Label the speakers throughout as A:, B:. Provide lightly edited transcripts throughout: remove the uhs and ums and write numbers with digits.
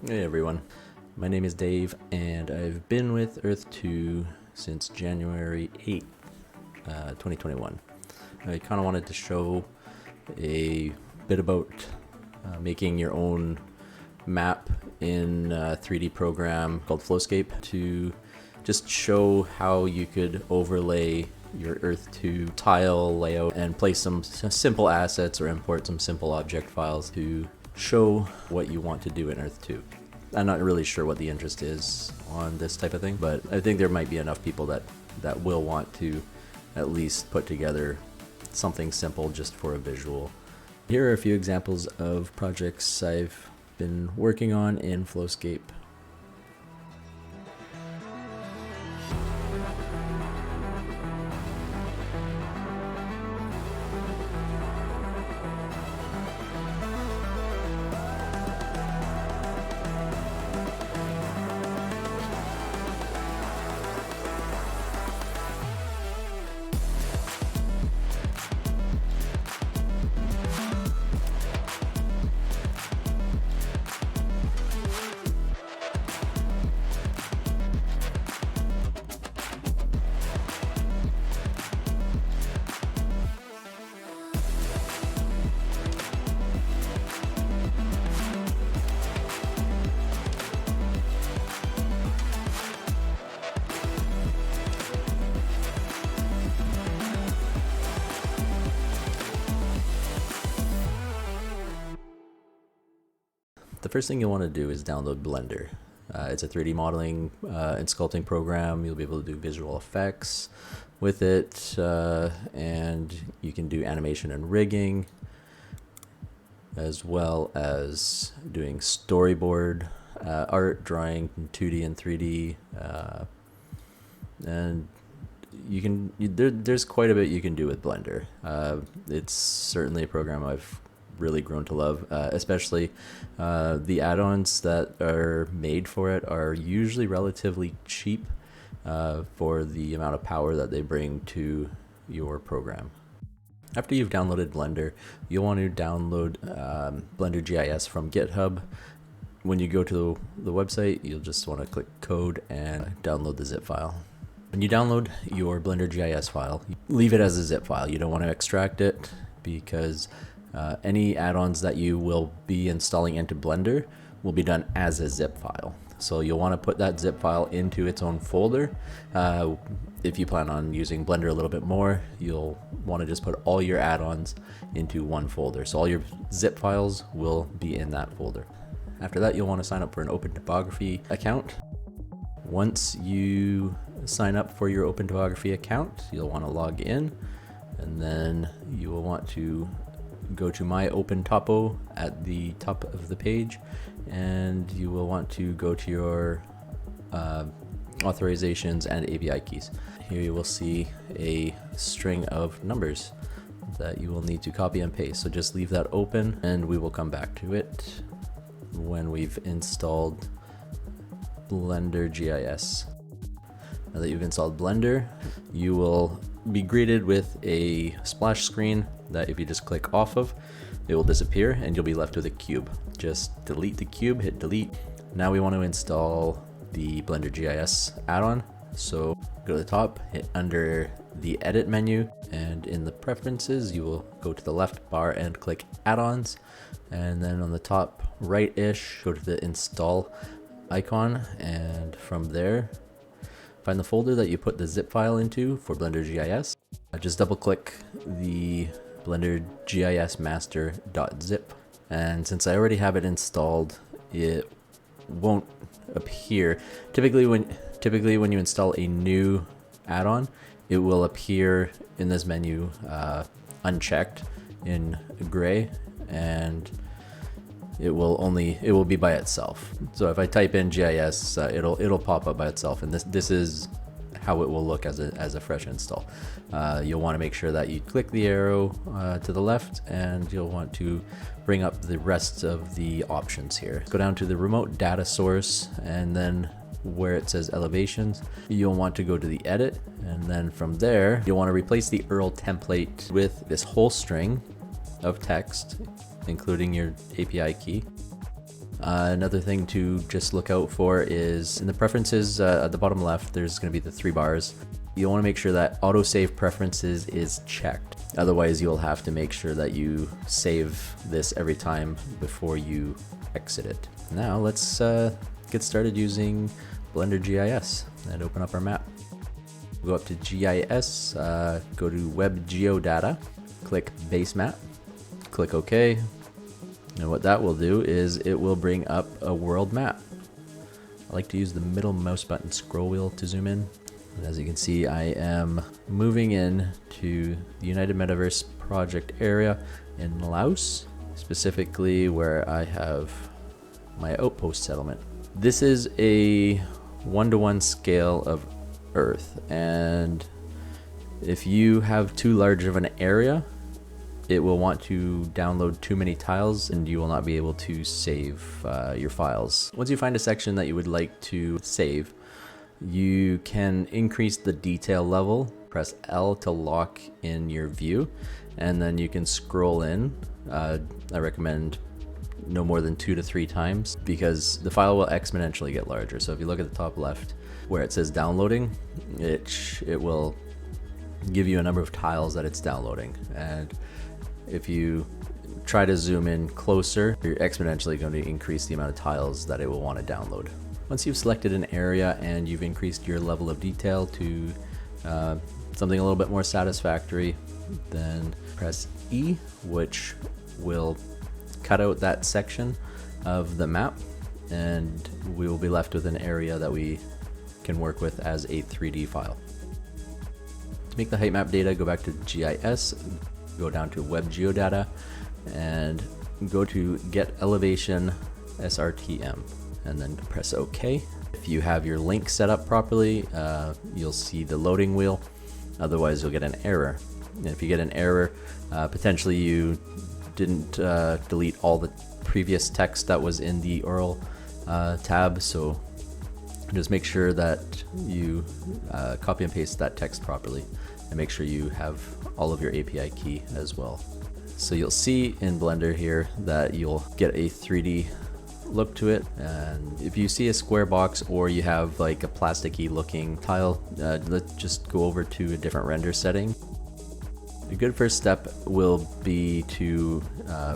A: Hey everyone, my name is Dave and I've been with Earth 2 since January 8th, 2021. I kind of wanted to show a bit about making your own map in a 3D program called Flowscape to just show how you could overlay your Earth 2 tile layout and place some simple assets or import some simple object files to show what you want to do in Earth 2. I'm not really sure what the interest is on this type of thing, but I think there might be enough people that will want to at least put together something simple just for a visual. Here are a few examples of projects I've been working on in Flowscape. The first thing you'll want to do is download Blender. It's a 3D modeling and sculpting program. You'll be able to do visual effects with it, and you can do animation and rigging, as well as doing storyboard art, drawing in 2D and 3D, and you can there's quite a bit you can do with Blender. It's certainly a program I've really grown to love, especially the add-ons that are made for it are usually relatively cheap for the amount of power that they bring to your program. After you've downloaded Blender, you'll want to download Blender GIS from GitHub. When you go to the website, you'll just want to click code and download the zip file. When you download your Blender GIS file, leave it as a zip file. You don't want to extract it because any add-ons that you will be installing into Blender will be done as a zip file. So you'll want to put that zip file into its own folder. If you plan on using Blender a little bit more, you'll want to just put all your add-ons into one folder. So all your zip files will be in that folder. After that, you'll want to sign up for an Open Topography account. Once you sign up for your Open Topography account, you'll want to log in, and then you will want to go to My Open Topo at the top of the page, and you will want to go to your authorizations and API keys. Here you will see a string of numbers that you will need to copy and paste. So just leave that open and we will come back to it when we've installed Blender GIS. Now that you've installed Blender, you will be greeted with a splash screen that if you just click off of, it will disappear and you'll be left with a cube. Just delete the cube, hit delete. Now we want to install the Blender GIS add-on. So go to the top, hit under the edit menu, and in the preferences, you will go to the left bar and click add-ons. And then on the top right-ish, go to the install icon, and from there, find the folder that you put the zip file into for Blender GIS. Just double click the Blender GIS master.zip, and since I already have it installed, it won't appear. Typically when you install a new add-on, it will appear in this menu unchecked in gray, and it will be by itself. So if I type in GIS, it'll pop up by itself, and this is how it will look as a fresh install. You'll want to make sure that you click the arrow to the left, and you'll want to bring up the rest of the options here. Go down to the remote data source, and then where it says elevations, you'll want to go to the edit, and then from there you'll want to replace the URL template with this whole string of text, including your API key. Another thing to just look out for is in the preferences at the bottom left, there's going to be the 3 bars. You want to make sure that autosave preferences is checked. Otherwise, you'll have to make sure that you save this every time before you exit it. Now let's get started using Blender GIS and open up our map. Go up to GIS, go to Web Geodata, click Base Map, click OK. And what that will do is it will bring up a world map. I like to use the middle mouse button scroll wheel to zoom in. And as you can see, I am moving in to the United Metaverse project area in Laos, specifically where I have my outpost settlement. This is a 1-to-1 scale of Earth, and if you have too large of an area, it will want to download too many tiles and you will not be able to save your files. Once you find a section that you would like to save, you can increase the detail level, press L to lock in your view, and then you can scroll in. I recommend no more than 2 to 3 times because the file will exponentially get larger. So if you look at the top left where it says downloading, it will give you a number of tiles that it's downloading. And if you try to zoom in closer, you're exponentially going to increase the amount of tiles that it will want to download. Once you've selected an area and you've increased your level of detail to something a little bit more satisfactory, then press E, which will cut out that section of the map, and we will be left with an area that we can work with as a 3D file. To make the height map data, go back to GIS, go down to Web Geodata, and go to Get Elevation SRTM, and then press OK. If you have your link set up properly, you'll see the loading wheel. Otherwise, you'll get an error. And if you get an error, potentially you didn't delete all the previous text that was in the URL tab, so just make sure that you copy and paste that text properly, and make sure you have all of your API key as well. So you'll see in Blender here that you'll get a 3D look to it, and if you see a square box or you have like a plasticky looking tile, let's just go over to a different render setting. A good first step will be to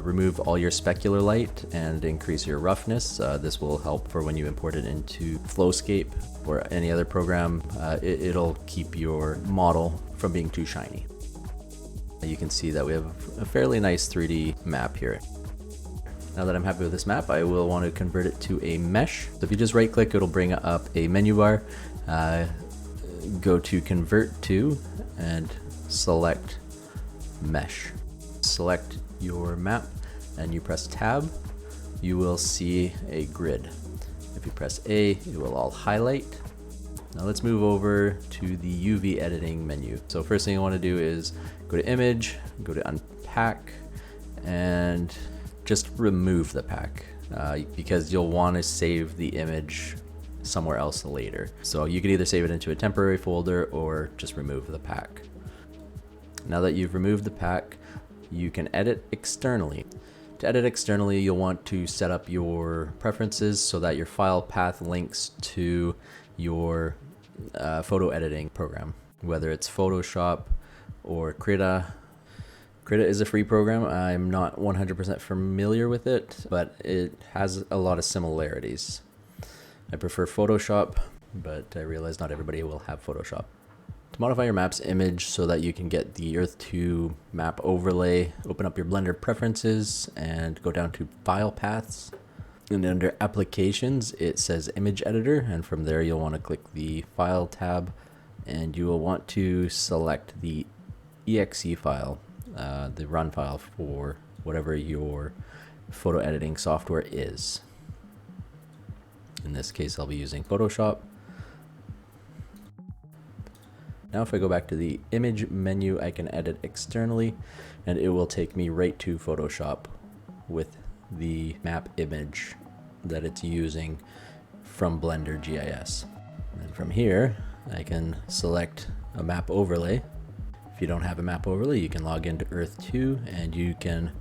A: remove all your specular light and increase your roughness. This will help for when you import it into Flowscape or any other program. It'll keep your model from being too shiny. You can see that we have a fairly nice 3D map here. Now that I'm happy with this map, I will want to convert it to a mesh. So if you just right click, it'll bring up a menu bar. Go to Convert To and select Mesh. Select your map and you press Tab, you will see a grid. If you press A, it will all highlight. Now let's move over to the UV editing menu. So first thing I want to do is go to Image, go to Unpack, and just remove the pack because you'll want to save the image somewhere else later. So you can either save it into a temporary folder or just remove the pack. Now that you've removed the pack, you can edit externally. To edit externally, you'll want to set up your preferences so that your file path links to your photo editing program, whether it's Photoshop or Krita. Krita is a free program. I'm not 100% familiar with it, but it has a lot of similarities. I prefer Photoshop, but I realize not everybody will have Photoshop. To modify your map's image so that you can get the Earth 2 map overlay, open up your Blender preferences and go down to File Paths. And under Applications, it says Image Editor, and from there you'll want to click the File tab, and you will want to select the exe file, the run file for whatever your photo editing software is. In this case, I'll be using Photoshop. Now if I go back to the image menu, I can edit externally and it will take me right to Photoshop with the map image that it's using from Blender GIS. And from here, I can select a map overlay. If you don't have a map overlay, you can log into Earth 2 and you can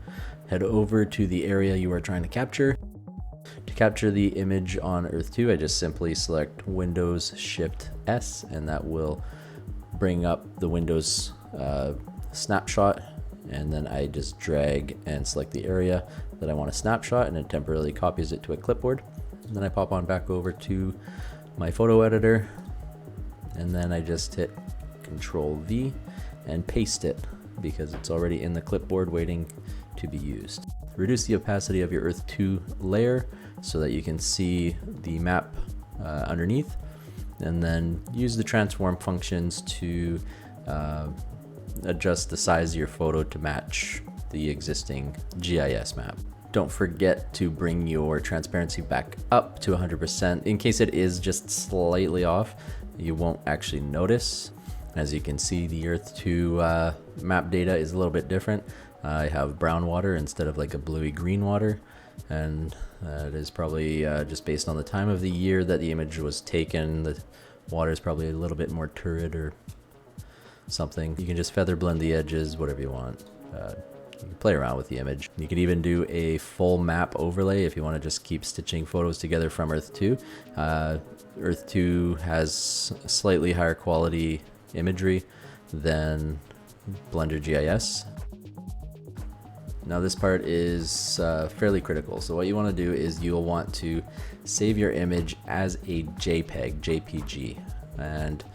A: head over to the area you are trying to capture. To capture the image on Earth 2, I just simply select Windows Shift S, and that will bring up the Windows snapshot, and then I just drag and select the area that I want to snapshot, and it temporarily copies it to a clipboard. And then I pop on back over to my photo editor, and then I just hit Control V and paste it because it's already in the clipboard waiting to be used. Reduce the opacity of your Earth 2 layer so that you can see the map underneath, and then use the transform functions to adjust the size of your photo to match the existing GIS map. Don't forget to bring your transparency back up to 100%. In case it is just slightly off, you won't actually notice. As you can see, the Earth 2 map data is a little bit different. I have brown water instead of like a bluey green water, and it is probably just based on the time of the year that the image was taken. The water is probably a little bit more turrid or something. You can just feather blend the edges, whatever you want. You can play around with the image. You can even do a full map overlay if you want to just keep stitching photos together from Earth 2. Earth 2 has slightly higher quality imagery than Blender GIS. Now this part is fairly critical. So what you want to do is you'll want to save your image as a JPG, and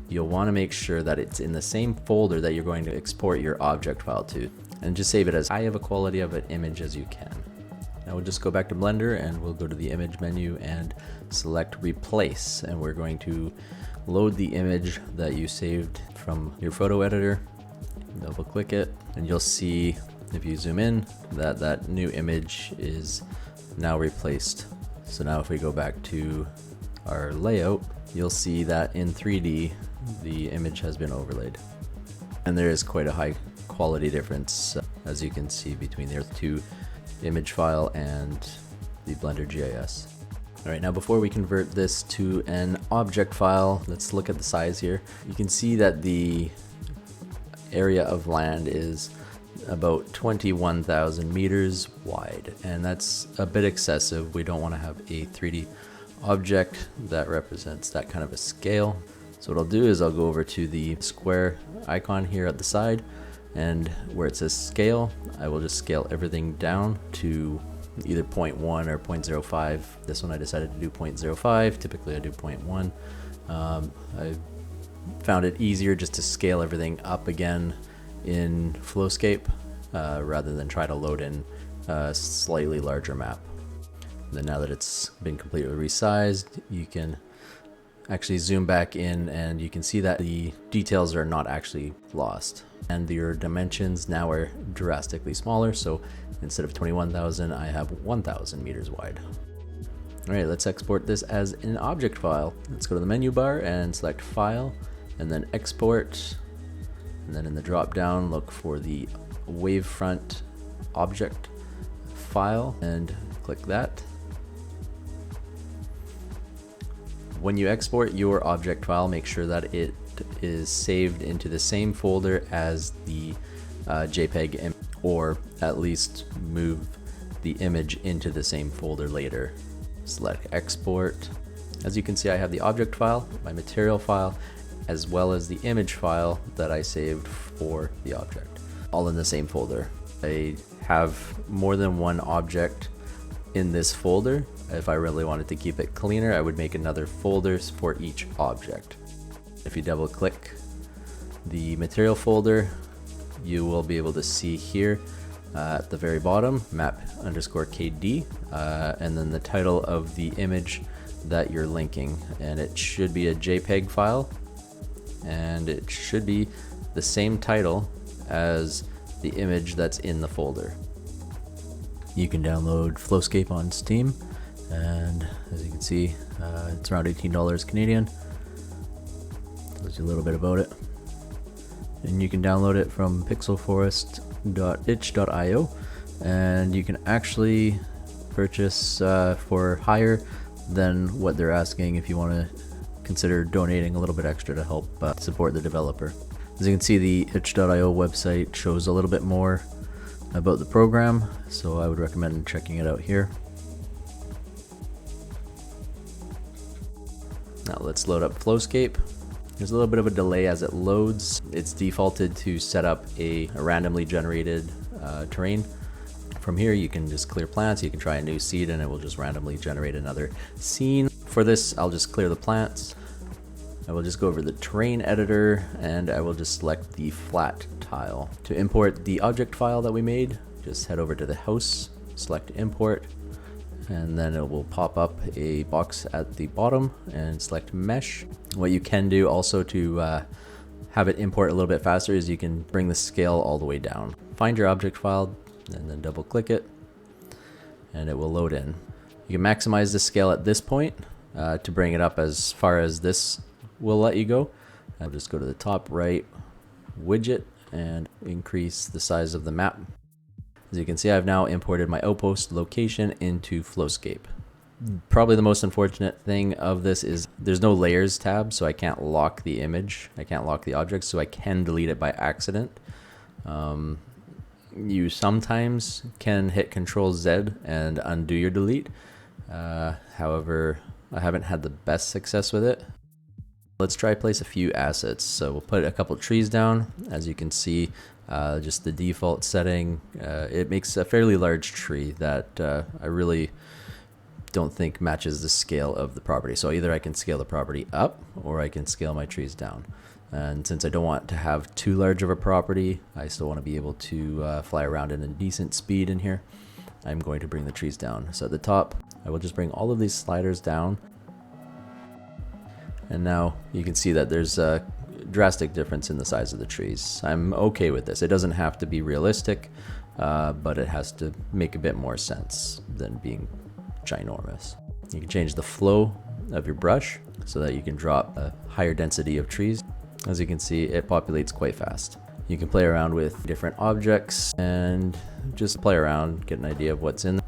A: you'll want to make sure that it's in the same folder that you're going to export your object file to, and just save it as high of a quality of an image as you can. Now we'll just go back to Blender and we'll go to the image menu and select replace, and we're going to load the image that you saved from your photo editor. Double click it and you'll see, if you zoom in, that that new image is now replaced. So now if we go back to our layout, you'll see that in 3D the image has been overlaid, and there is quite a high quality difference as you can see between the Earth 2 image file and the Blender GIS. Alright, now before we convert this to an object file, let's look at the size here. You can see that the area of land is about 21,000 meters wide, and that's a bit excessive. We don't want to have a 3D object that represents that kind of a scale. So what I'll do is I'll go over to the square icon here at the side, and where it says scale, I will just scale everything down to either 0.1 or 0.05. This one I decided to do 0.05. Typically I do 0.1. I found it easier just to scale everything up again in Flowscape rather than try to load in a slightly larger map. Then now that it's been completely resized, you can actually zoom back in and you can see that the details are not actually lost. And your dimensions now are drastically smaller, so instead of 21,000, I have 1,000 meters wide. Alright, let's export this as an object file. Let's go to the menu bar and select File, and then Export, and then in the drop down look for the wavefront object file and click that. When you export your object file, make sure that it is saved into the same folder as the JPEG image, or at least move the image into the same folder later. Select Export. As you can see, I have the object file, my material file, as well as the image file that I saved for the object, all in the same folder. I have more than one object in this folder. If I really wanted to keep it cleaner, I would make another folder for each object. If you double click the material folder, you will be able to see here at the very bottom, map_KD, and then the title of the image that you're linking. And it should be a JPEG file, and it should be the same title as the image that's in the folder. You can download Flowscape on Steam, and as you can see, it's around $18 Canadian. Tells you a little bit about it. And you can download it from pixelforest.itch.io, and you can actually purchase for higher than what they're asking if you want to consider donating a little bit extra to help support the developer. As you can see, the itch.io website shows a little bit more about the program, so I would recommend checking it out here. Now let's load up Flowscape. There's a little bit of a delay as it loads. It's defaulted to set up a randomly generated terrain. From here you can just clear plants, you can try a new seed and it will just randomly generate another scene. For this I'll just clear the plants. I will just go over the terrain editor and I will just select the flat tile. To import the object file that we made, just head over to the house, select import, and then it will pop up a box at the bottom and select mesh. What you can do also to have it import a little bit faster is you can bring the scale all the way down. Find your object file and then double click it and it will load in. You can maximize the scale at this point to bring it up as far as this will let you go. I'll just go to the top right widget and increase the size of the map. As you can see, I've now imported my outpost location into Flowscape. Probably the most unfortunate thing of this is there's no layers tab, so I can't lock the image. I can't lock the object, so I can delete it by accident. You sometimes can hit Control Z and undo your delete. However, I haven't had the best success with it. Let's try place a few assets. So we'll put a couple trees down. As you can see, just the default setting, it makes a fairly large tree that I really don't think matches the scale of the property. So either I can scale the property up or I can scale my trees down. And since I don't want to have too large of a property, I still want to be able to fly around in a decent speed in here. I'm going to bring the trees down. So at the top, I will just bring all of these sliders down. And now you can see that there's a drastic difference in the size of the trees. I'm okay with this. It doesn't have to be realistic, but it has to make a bit more sense than being ginormous. You can change the flow of your brush so that you can drop a higher density of trees. As you can see, it populates quite fast. You can play around with different objects and just play around, get an idea of what's in there.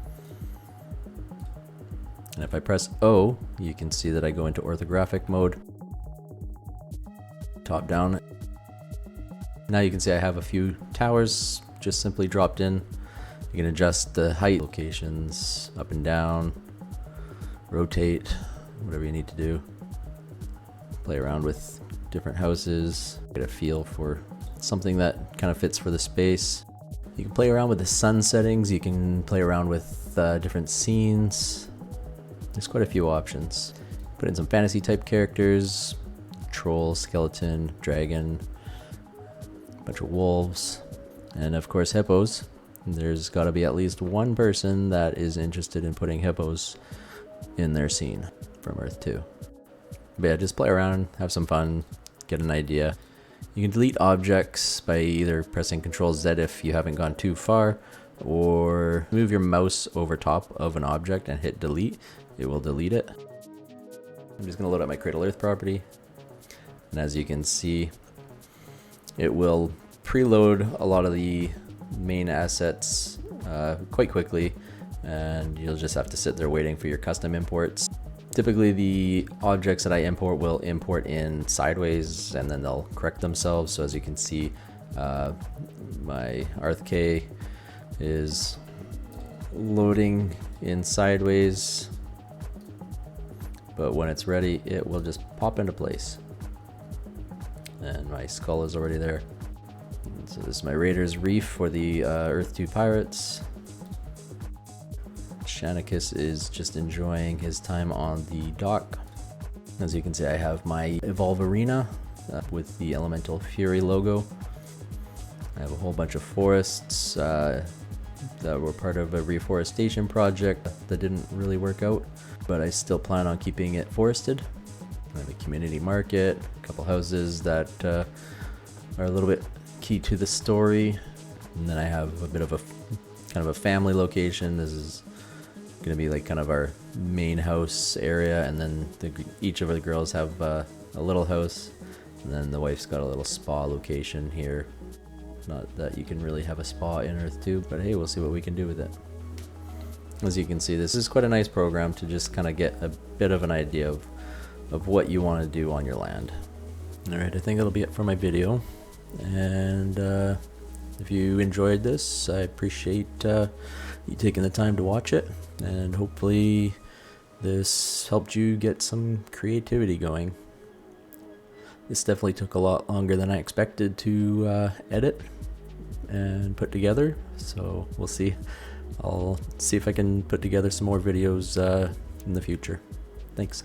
A: And if I press O, you can see that I go into orthographic mode. Top down. Now you can see I have a few towers just simply dropped in. You can adjust the height, locations, up and down, rotate, whatever you need to do. Play around with different houses, get a feel for something that kind of fits for the space. You can play around with the sun settings, you can play around with different scenes. There's quite a few options. Put in some fantasy type characters, troll, skeleton, dragon, a bunch of wolves, and of course hippos. There's got to be at least one person that is interested in putting hippos in their scene from Earth 2. But yeah, just play around, have some fun, get an idea. You can delete objects by either pressing Control Z if you haven't gone too far, or move your mouse over top of an object and hit delete. It will delete it. I'm just going to load up my Cradle Earth property. And as you can see, it will preload a lot of the main assets quite quickly, and you'll just have to sit there waiting for your custom imports. Typically the objects that I import will import in sideways and then they'll correct themselves. So as you can see, my RthK is loading in sideways, but when it's ready it will just pop into place. And my skull is already there. So this is my Raiders Reef for the Earth 2 pirates. Shanicus is just enjoying his time on the dock. As you can see, I have my Evolve Arena with the Elemental Fury logo. I have a whole bunch of forests that were part of a reforestation project that didn't really work out, but I still plan on keeping it forested. I have a community market, a couple houses that are a little bit key to the story, and then I have a bit of a kind of a family location. This is going to be like kind of our main house area, and then each of the girls have a little house, and then the wife's got a little spa location here. Not that you can really have a spa in Earth 2, but hey, we'll see what we can do with it. As you can see, this is quite a nice program to just kind of get a bit of an idea of what you want to do on your land. Alright, I think that'll be it for my video, and if you enjoyed this, I appreciate you taking the time to watch it, and hopefully this helped you get some creativity going. This definitely took a lot longer than I expected to edit and put together, so we'll see. I'll see if I can put together some more videos in the future. Thanks.